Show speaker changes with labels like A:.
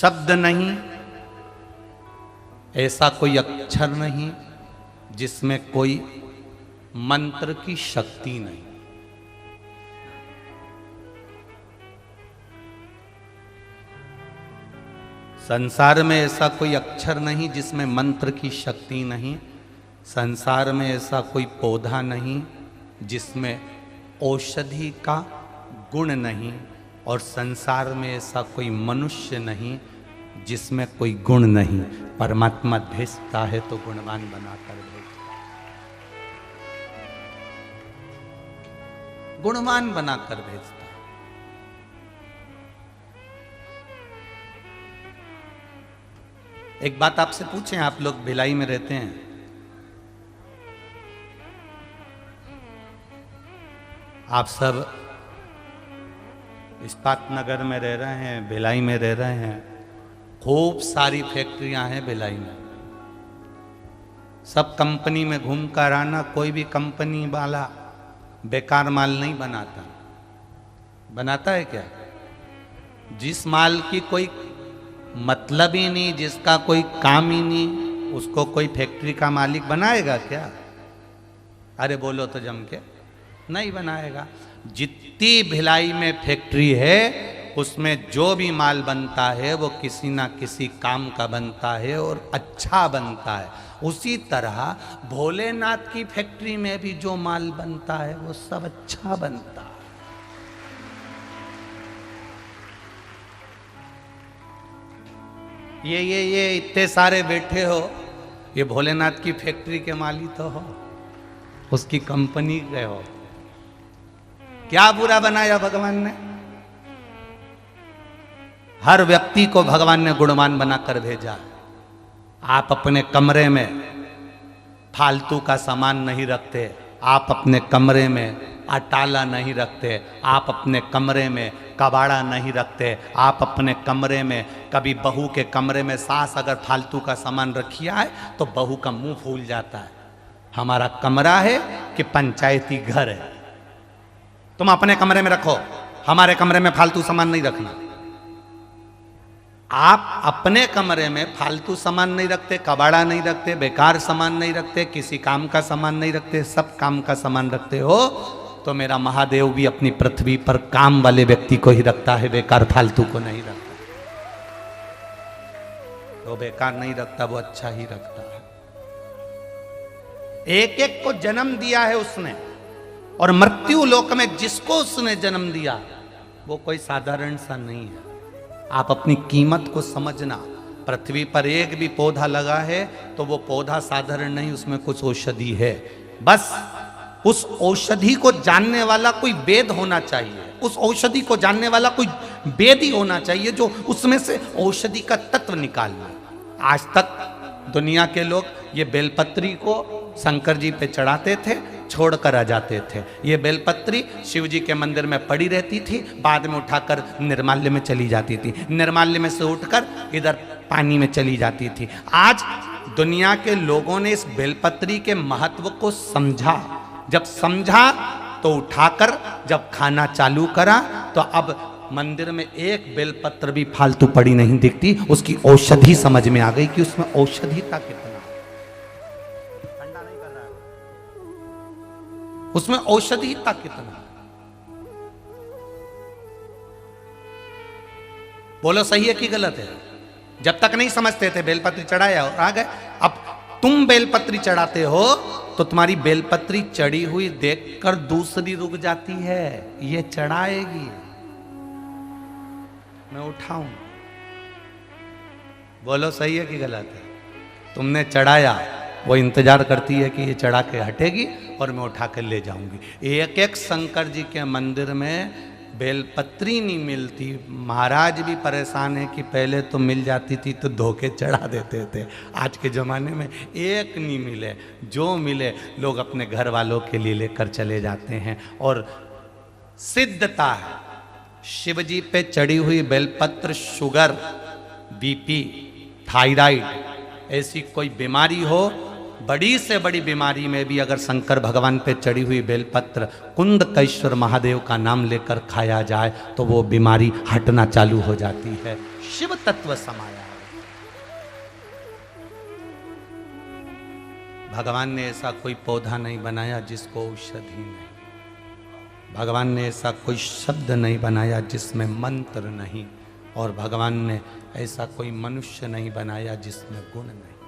A: शब्द नहीं, ऐसा कोई अक्षर नहीं जिसमें कोई मंत्र की शक्ति नहीं। संसार में ऐसा कोई अक्षर नहीं जिसमें मंत्र की शक्ति नहीं। संसार में ऐसा कोई पौधा नहीं जिसमें औषधि का गुण नहीं। और संसार में ऐसा कोई मनुष्य नहीं जिसमें कोई गुण नहीं। परमात्मा भेजता है तो गुणवान बनाकर भेजता है, गुणवान बनाकर भेजता है। एक बात आपसे पूछें, आप लोग भिलाई में रहते हैं, आप सब इस्पात नगर में रह रहे हैं, भिलाई में रह रहे हैं, खूब सारी फैक्ट्रियां हैं भिलाई में, सब कंपनी में घूम कर आना, कोई भी कंपनी वाला बेकार माल नहीं बनाता। बनाता है क्या? जिस माल की कोई मतलब ही नहीं, जिसका कोई काम ही नहीं, उसको कोई फैक्ट्री का मालिक बनाएगा क्या? अरे बोलो तो जम के, नहीं बनाएगा। जितनी भिलाई में फैक्ट्री है उसमें जो भी माल बनता है वो किसी ना किसी काम का बनता है और अच्छा बनता है। उसी तरह भोलेनाथ की फैक्ट्री में भी जो माल बनता है वो सब अच्छा बनता है। ये इतने सारे बैठे हो, ये भोलेनाथ की फैक्ट्री के मालिक तो हो, उसकी कंपनी के हो। क्या बुरा बनाया भगवान ने? हर व्यक्ति को भगवान ने गुणवान बनाकर भेजा। आप अपने कमरे में फालतू का सामान नहीं रखते, आप अपने कमरे में अटाला नहीं रखते, आप अपने कमरे में कबाड़ा नहीं रखते, आप अपने कमरे में कभी बहू के कमरे में सास अगर फालतू का सामान रखिया है तो बहू का मुंह फूल जाता है। हमारा कमरा है कि पंचायती घर है? तुम अपने कमरे में रखो, हमारे कमरे में फालतू सामान नहीं रखना। आप अपने कमरे में फालतू सामान नहीं रखते, कबाड़ा नहीं रखते, बेकार सामान नहीं रखते, किसी काम का सामान नहीं रखते, सब काम का सामान रखते हो, तो मेरा महादेव भी अपनी पृथ्वी पर काम वाले व्यक्ति को ही रखता है, बेकार फालतू को नहीं रखता। वो बेकार नहीं रखता, वो अच्छा ही रखता है। एक एक को जन्म दिया है उसने, और मृत्यु लोक में जिसको उसने जन्म दिया वो कोई साधारण सा नहीं है। आप अपनी कीमत को समझना। पृथ्वी पर एक भी पौधा लगा है तो वो पौधा साधारण नहीं, उसमें कुछ औषधि है। बस उस औषधि को जानने वाला कोई वेद होना चाहिए, उस औषधि को जानने वाला कोई वेद ही होना चाहिए जो उसमें से औषधि का तत्व निकाल ले। आज तक दुनिया के लोग ये बेलपत्री को शंकर जी पे चढ़ाते थे, छोड़कर आ जाते थे। ये बेलपत्री शिव जी के मंदिर में पड़ी रहती थी, बाद में उठाकर निर्माल्य में चली जाती थी, निर्माल्य में से उठकर इधर पानी में चली जाती थी। आज दुनिया के लोगों ने इस बेलपत्री के महत्व को समझा। जब समझा तो उठाकर जब खाना चालू करा तो अब मंदिर में एक बेलपत्र भी फालतू पड़ी नहीं दिखती। उसकी औषधि समझ में आ गई कि उसमें औषधिता कितना, ठंडा नहीं कर रहा है, उसमें औषधिता कितना। बोलो सही है कि गलत है? जब तक नहीं समझते थे बेलपत्री चढ़ाया और आ गए। अब तुम बेलपत्री चढ़ाते हो तो तुम्हारी बेलपत्री चढ़ी हुई देखकर दूसरी रुक जाती है, ये चढ़ाएगी, मैं उठाऊं। बोलो सही है कि गलत है? तुमने चढ़ाया, वो इंतजार करती है कि ये चढ़ा के हटेगी और मैं उठा के ले जाऊंगी। एक एक शंकर जी के मंदिर में बेलपत्री नहीं मिलती। महाराज भी परेशान है कि पहले तो मिल जाती थी तो धोखे चढ़ा देते थे, आज के ज़माने में एक नहीं मिले, जो मिले लोग अपने घर वालों के लिए लेकर चले जाते हैं। और सिद्धता है, शिव जी पे चढ़ी हुई बेलपत्र शुगर, बीपी, थायराइड, ऐसी कोई बीमारी हो बड़ी से बड़ी बीमारी में भी अगर शंकर भगवान पे चढ़ी हुई बेलपत्र कुंदकेश्वर महादेव का नाम लेकर खाया जाए तो वो बीमारी हटना चालू हो जाती है। शिव तत्व समाया है। भगवान ने ऐसा कोई पौधा नहीं बनाया जिसको औषधि नहीं, भगवान ने ऐसा कोई शब्द नहीं बनाया जिसमें मंत्र नहीं, और भगवान ने ऐसा कोई मनुष्य नहीं बनाया जिसमें गुण नहीं।